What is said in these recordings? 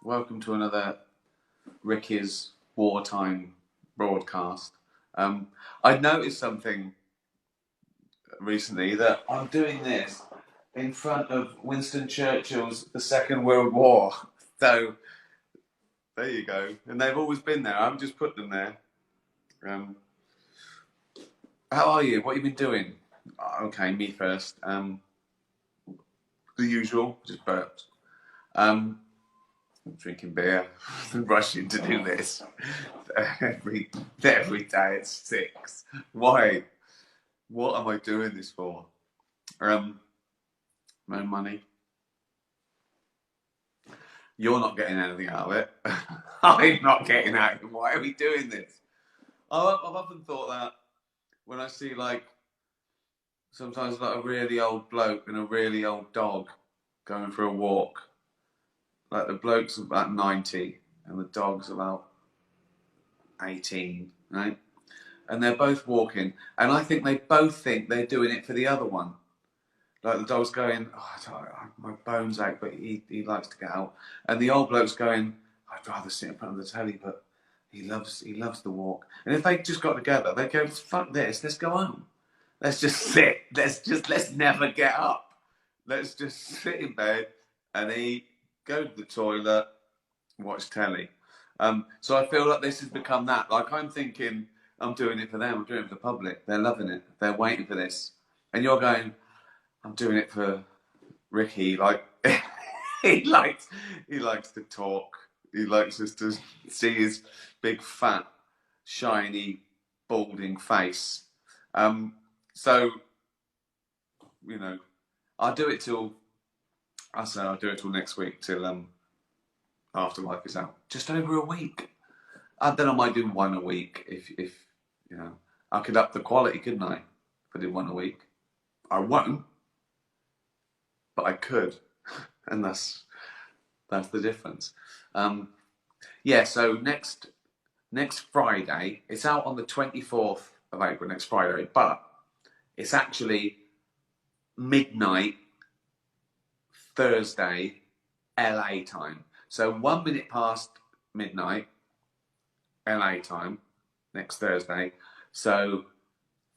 Welcome to another Ricky's wartime broadcast. I noticed something recently that I'm doing this in front of Winston Churchill's The Second World War. So there you go, and they've always been there. I've just put them there. Um, how are you? What have you been doing? Okay, me first. The usual, just burped. Drinking beer, rushing to do this every day at 6. Why? What am I doing this for? No money. You're not getting anything out of it. I'm not getting out of it. Why are we doing this? I've often thought that when I see sometimes a really old bloke and a really old dog going for a walk. Like the bloke's about 90 and the dog's about 18, right? And they're both walking, and I think they both think they're doing it for the other one. Like the dog's going, my bones ache, but he likes to get out. And the old bloke's going, I'd rather sit in front of the telly, but he loves the walk. And if they just got together, they'd go, fuck this, let's go home. Let's just sit. Let's never get up. Let's just sit in bed and eat, go to the toilet, watch telly. So I feel like this has become that. Like I'm thinking, I'm doing it for them. I'm doing it for the public. They're loving it. They're waiting for this. And you're going, I'm doing it for Ricky. Like he likes to talk. He likes us to see his big, fat, shiny, balding face. So I'll do it till next week, till Afterlife is out. Just over a week. And then I might do one a week if I could up the quality, couldn't I? If I did one a week. I won't, but I could. And that's the difference. So next Friday, it's out on the 24th of April, next Friday, but it's actually midnight Thursday LA time. So 1 minute past midnight LA time next Thursday. So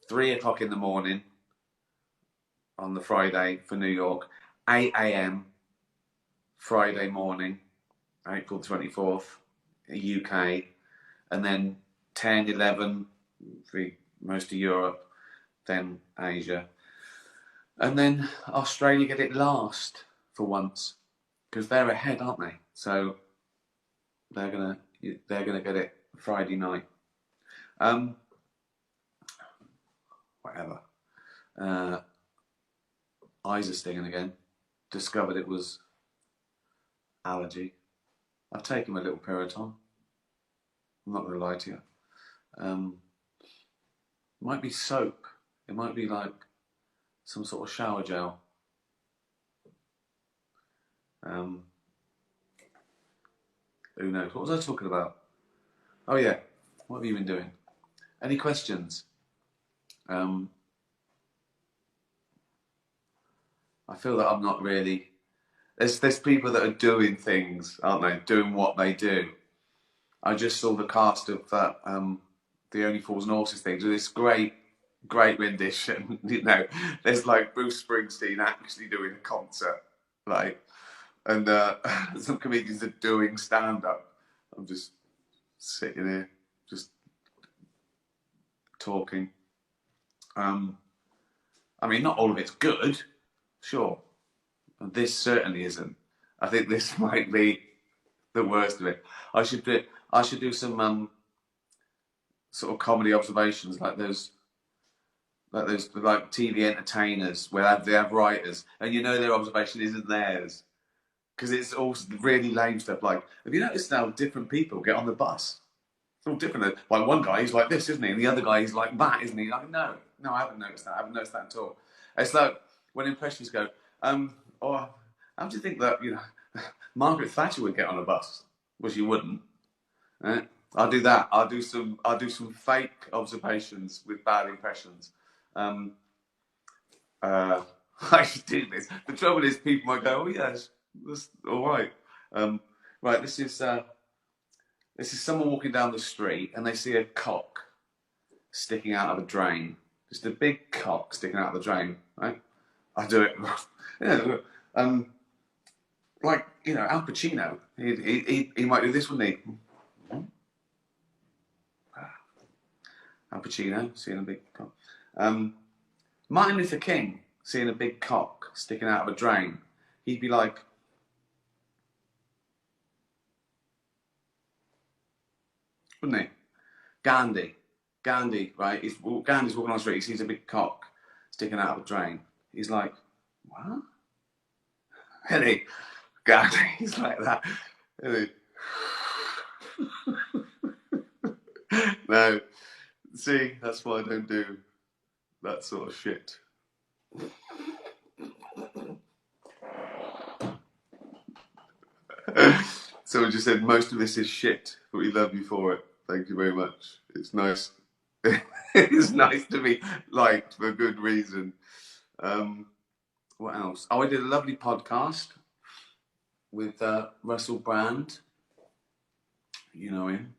3 o'clock in the morning on the Friday for New York, 8 a.m. Friday morning, April 24th, UK, and then 10, 11 for most of Europe, then Asia. And then Australia get it last for once, because they're ahead, aren't they? So they're gonna get it Friday night. Whatever. Eyes are stinging again. Discovered it was allergy. I've taken my little Piriton. I'm not going to lie to you. It might be soap. It might be like some sort of shower gel. Who knows? What was I talking about? Oh yeah, what have you been doing? Any questions? I feel that I'm not really. There's people that are doing things, aren't they? Doing what they do. I just saw the cast of that The Only Fools and Horses thing. So this great rendition. There's like Bruce Springsteen actually doing a concert, and some comedians are doing stand-up. I'm just sitting here, just talking. I mean, not all of it's good, sure. This certainly isn't. I think this might be the worst of it. I should do some sort of comedy observations, like those TV entertainers where they have writers, and their observation isn't theirs, because it's all really lame stuff. Like, have you noticed how different people get on the bus? It's all different. Like one guy, he's like this, isn't he? And the other guy, he's like that, isn't he? Like, no, I haven't noticed that. I haven't noticed that at all. It's like when impressions go, or how do you think that Margaret Thatcher would get on a bus? Well, she wouldn't. I'll do that. I'll do some fake observations with bad impressions. I should do this. The trouble is, people might go, "Oh yes, that's all right." Right, this is someone walking down the street and they see a cock sticking out of a drain. Just a big cock sticking out of the drain, right? I do it. Like, Al Pacino. He might do this, wouldn't he? Al Pacino seeing a big cock. Martin Luther King seeing a big cock sticking out of a drain. He'd be like, wouldn't he? Gandhi, right? Gandhi's walking on the street. He sees a big cock sticking out of a drain. He's like, what? Henny, Gandhi's like that. Henny. No, see, that's why I don't do that sort of shit. Someone just said most of this is shit, but we love you for it. Thank you very much. It's nice. It's nice to be liked for good reason. What else? Oh, I did a lovely podcast with Russell Brand. You know him.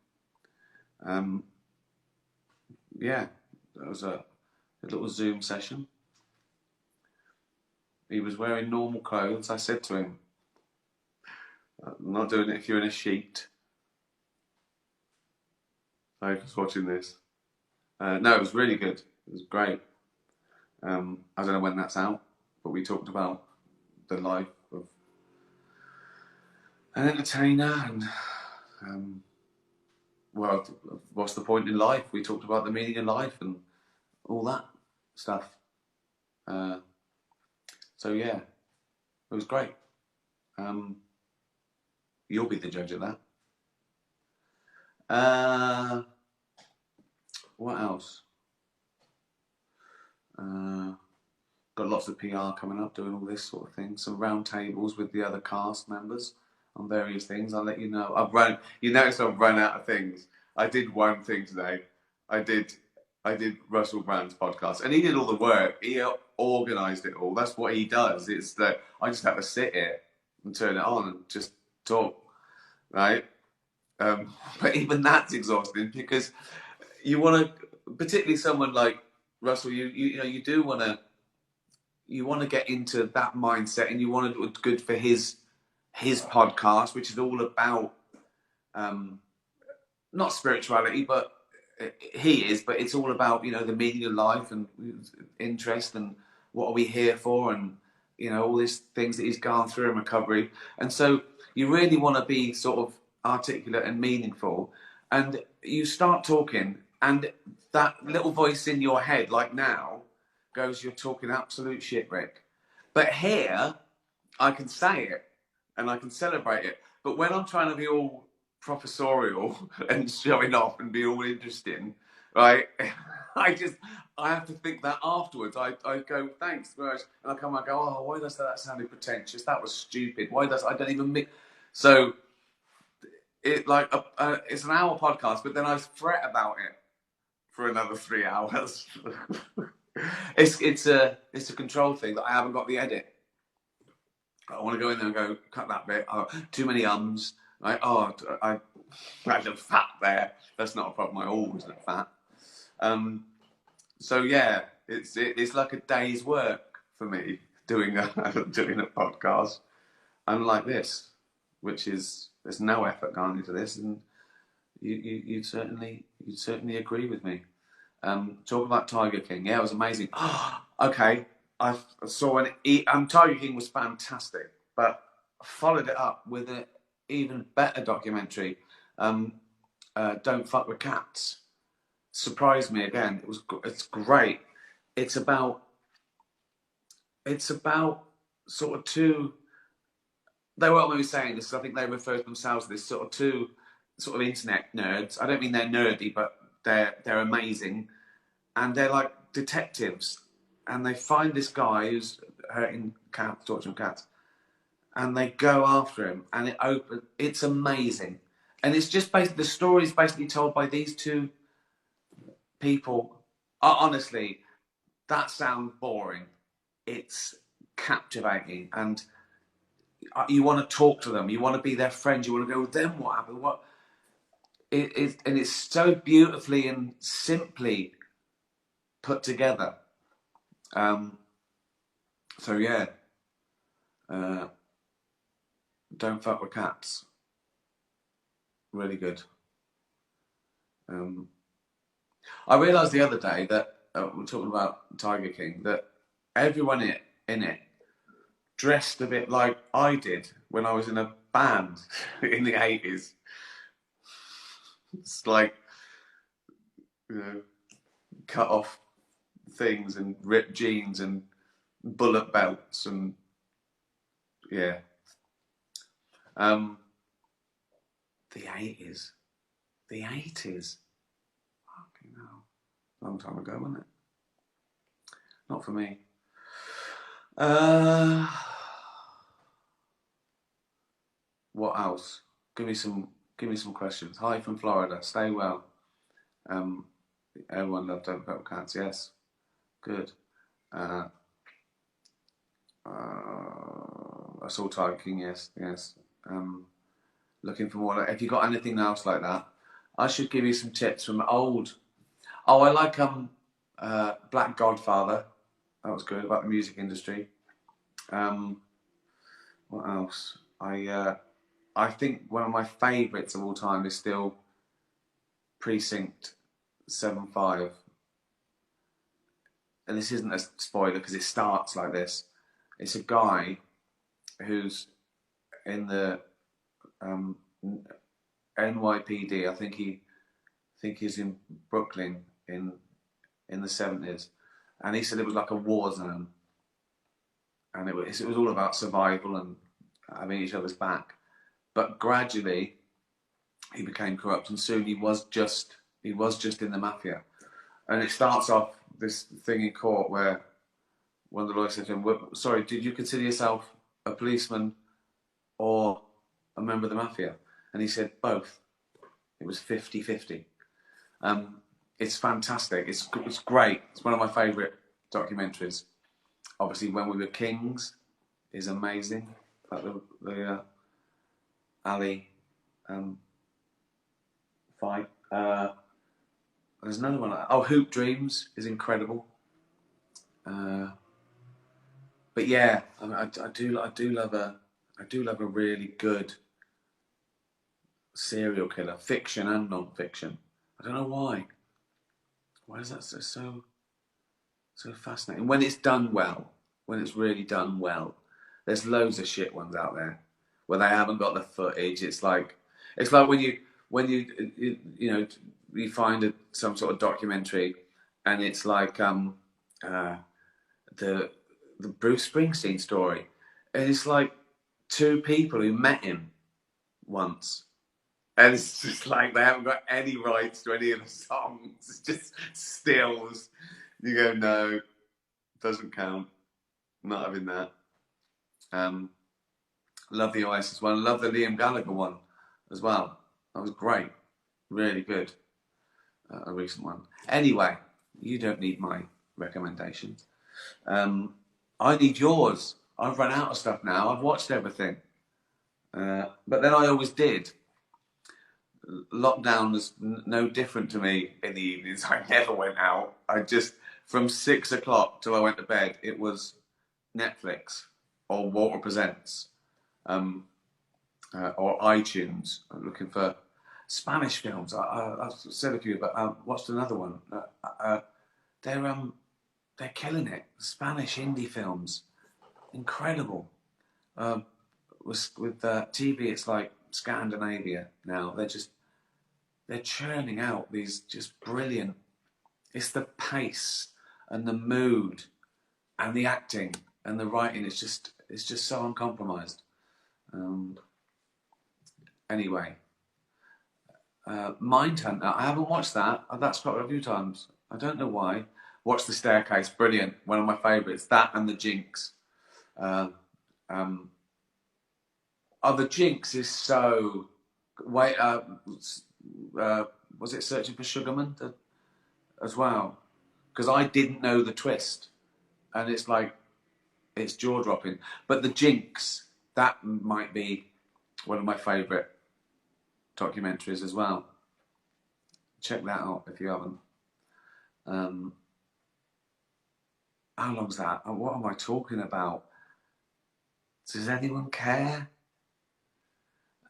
Yeah, that was a little Zoom session. He was wearing normal clothes. I said to him, I'm not doing it if you're in a sheet. I was watching this. No, it was really good. It was great. I don't know when that's out, but we talked about the life of an entertainer and, well, what's the point in life? We talked about the meaning of life and all that stuff. So, yeah, it was great. You'll be the judge of that. What else? Got lots of PR coming up, doing all this sort of thing. Some round tables with the other cast members on various things. I'll let you know. You notice I've run out of things. I did one thing today. I did Russell Brand's podcast, and he did all the work. He organised it all. That's what he does. It's that I just have to sit here and turn it on and just talk, right? But even that's exhausting because you want to, particularly someone like Russell. You do want to. You want to get into that mindset, and you want to do it good for his podcast, which is all about not spirituality, but he is. But it's all about the meaning of life and interest and what are we here for, and all these things that he's gone through in recovery. And so you really want to be sort of articulate and meaningful, and you start talking, and that little voice in your head, like now, goes, you're talking absolute shit, Rick. But here, I can say it and I can celebrate it. But when I'm trying to be all professorial and showing off and be all interesting, right? I have to think that afterwards. I go, thanks, and I come and go, oh, why does that sound pretentious? That was stupid. I don't even make. So it's an hour podcast, but then I fret about it for another 3 hours. It's a control thing that I haven't got the edit. I want to go in there and go, cut that bit. Oh, too many ums. Like, oh, I look fat there. That's not a problem. I always look fat. So yeah, it's like a day's work for me doing a podcast. Unlike this, which is there's no effort gone into this, and you'd certainly agree with me. Talk about Tiger King. Yeah, it was amazing. Okay, I saw Tiger King was fantastic, but I followed it up with an even better documentary. Don't Fuck with Cats. Surprised me again. It's great. It's about sort of two. They weren't maybe saying this. I think they refer to themselves as this sort of two sort of internet nerds. I don't mean they're nerdy, but they're amazing, and they're like detectives, and they find this guy who's hurting cats, torturing cats, and they go after him, and it's amazing, and it's just basically the story is basically told by these two people. Honestly, that sounds boring. It's captivating, and you want to talk to them, you want to be their friend, you want to go, then what happened? What and it's so beautifully and simply put together. So yeah, don't fuck with cats. Really good. I realised the other day that we're talking about Tiger King, that everyone in it dressed a bit like I did when I was in a band in the 80s. It's like, you know, cut off things and ripped jeans and bullet belts and yeah. The 80s. The 80s. Fucking hell. Long time ago, wasn't it? Not for me. What else? Give me some questions. Hi from Florida. Stay well. Everyone loved Don't Pet with Cats. Yes. Good. I saw Tiger King. Yes. Yes. Looking for more. If you got anything else like that, I should give you some tips from old. Oh, I like Black Godfather. That was good about the music industry. What else? I think one of my favourites of all time is still Precinct 75. And this isn't a spoiler because it starts like this. It's a guy who's in the NYPD. I think he's in Brooklyn in the 70s, and he said it was like a war zone, and it was all about survival and having each other's back. But gradually, he became corrupt, and soon he was just in the mafia. And it starts off this thing in court where one of the lawyers said to him, well, sorry, did you consider yourself a policeman or a member of the mafia? And he said, both. It was 50-50. It's fantastic. It's great. It's one of my favourite documentaries. Obviously, When We Were Kings is amazing. Like the Ali fight. There's another one. Oh, Hoop Dreams is incredible. But yeah, I do love a really good serial killer, fiction and non-fiction. I don't know why. Why is that so fascinating? When it's done well, when it's really done well. There's loads of shit ones out there where they haven't got the footage. It's like when you find some sort of documentary, and it's like the Bruce Springsteen story, and it's like two people who met him once. And it's just like they haven't got any rights to any of the songs. It's just stills. You go, no, doesn't count. Not having that. Love the Oasis one. Love the Liam Gallagher one as well. That was great. Really good. A recent one. Anyway, you don't need my recommendations. I need yours. I've run out of stuff now. I've watched everything. But then I always did. Lockdown was no different to me in the evenings. I never went out. I just, from 6 o'clock till I went to bed, it was Netflix or Walter Presents or iTunes. I'm looking for Spanish films. I've said a few, but watched another one. They're killing it. Spanish indie films, incredible. With TV, it's like Scandinavia now. They're churning out these just brilliant. It's the pace and the mood and the acting and the writing. It's just so uncompromised. Anyway, Mindhunter. I haven't watched that. That's quite a few times. I don't know why. Watch The Staircase. Brilliant. One of my favourites. That and The Jinx. The Jinx is so. Wait. Was it Searching for Sugarman as well? Because I didn't know the twist, and it's jaw dropping. But The Jinx, that might be one of my favourite documentaries as well. Check that out if you haven't. How long's that? What am I talking about? Does anyone care?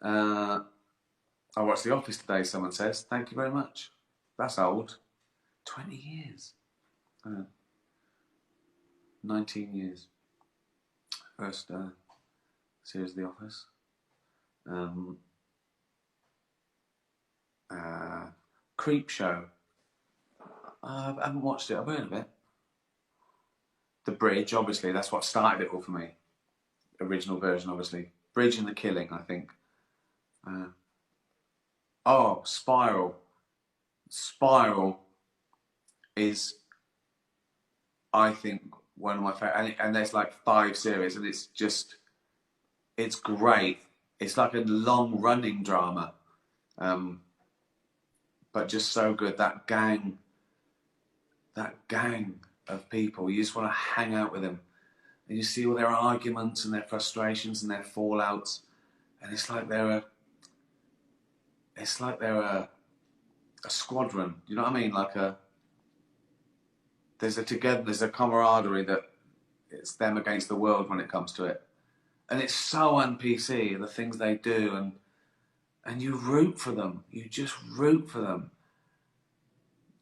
I watched The Office today, someone says. Thank you very much. That's old. 20 years. 19 years. First series of The Office. Creep Show. I haven't watched it. I've heard of it. The Bridge, obviously. That's what started it all for me. Original version, obviously. Bridge and the Killing, I think. Spiral. Spiral is, I think, one of my favourite. And there's like 5 series, and it's great. It's like a long-running drama, but just so good. That gang of people, you just want to hang out with them, and you see all their arguments and their frustrations and their fallouts, and it's like they're a squadron. You know what I mean? There's a camaraderie that it's them against the world when it comes to it, and it's so un-PC, the things they do, and you root for them. You just root for them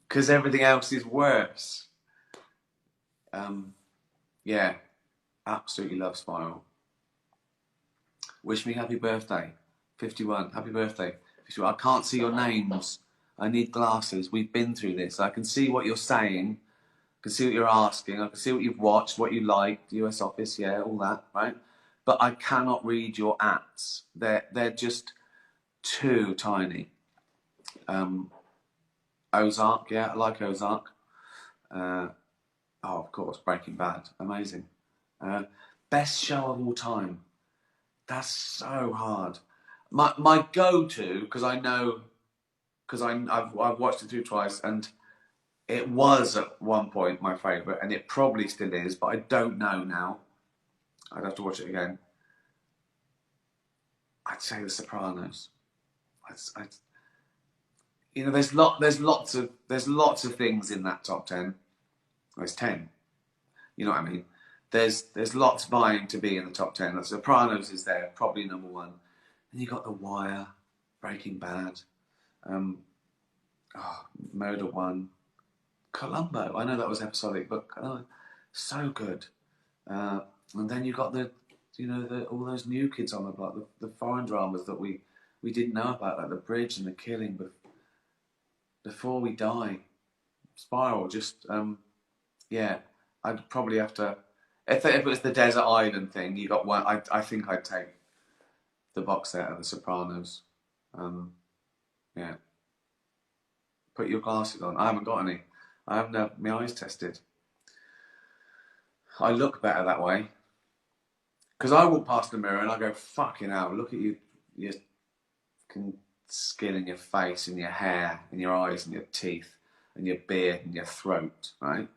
because everything else is worse. Yeah, absolutely love Spiral. Wish me happy birthday, 51. Happy birthday, 51. I can't see your names. I need glasses. We've been through this. I can see what you're saying. I can see what you're asking. I can see what you've watched, what you liked, US Office, yeah, all that, right? But I cannot read your ats. They're just too tiny. Ozark, yeah, I like Ozark. Of course, Breaking Bad, amazing. Best show of all time. That's so hard. My go-to, because I've watched it through twice, and it was at one point my favourite, and it probably still is, but I don't know now. I'd have to watch it again. I'd say The Sopranos. There's lots of things in that top 10. There's 10. You know what I mean? There's lots vying to be in the top 10. The Sopranos is there, probably number 1. Then you got The Wire, Breaking Bad, Murder One, Columbo. I know that was episodic, but so good. And then you got all those new kids on the block, the foreign dramas that we didn't know about, like The Bridge and The Killing, Before We Die, Spiral. Just I'd probably have to. If it was the Desert Island thing, you got one. I think I'd take the box set of The Sopranos. Yeah. Put your glasses on. I haven't got any. I haven't had my eyes tested. I look better that way. Because I walk past the mirror and I go, fucking hell, look at you, your skin and your face and your hair and your eyes and your teeth and your beard and your throat, right?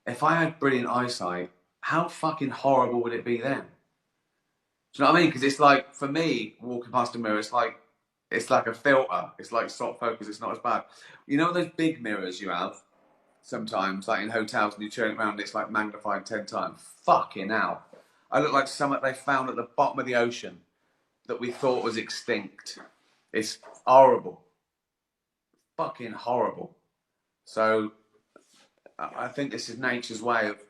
If I had brilliant eyesight, how fucking horrible would it be then? Do you know what I mean? Because it's like, for me, walking past a mirror, it's like a filter. It's like soft focus. It's not as bad. You know those big mirrors you have sometimes, like in hotels, and you turn it around and it's like magnified 10 times. Fucking hell. I look like something they found at the bottom of the ocean that we thought was extinct. It's horrible. Fucking horrible. So I think this is nature's way of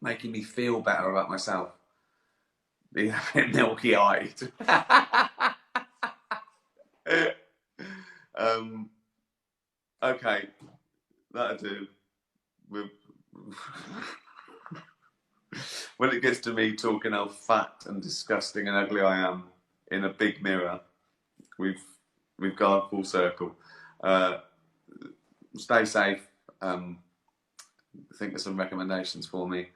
making me feel better about myself. Being a bit milky-eyed. Okay, that'll do. When it gets to me talking how fat and disgusting and ugly I am in a big mirror, we've gone full circle. Stay safe. Think of some recommendations for me.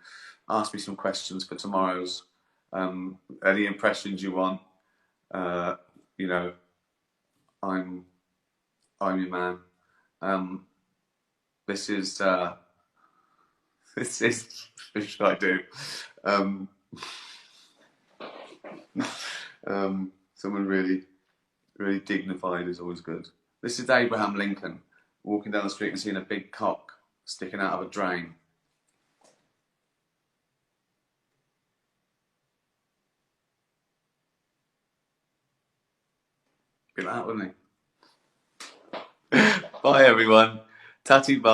Ask me some questions for tomorrow's. Any impressions you want. I'm your man. This is what should I do? Someone really, really dignified is always good. This is Abraham Lincoln walking down the street and seeing a big cock sticking out of a drain. Be that, wouldn't he? Bye, everyone. Tatty bye.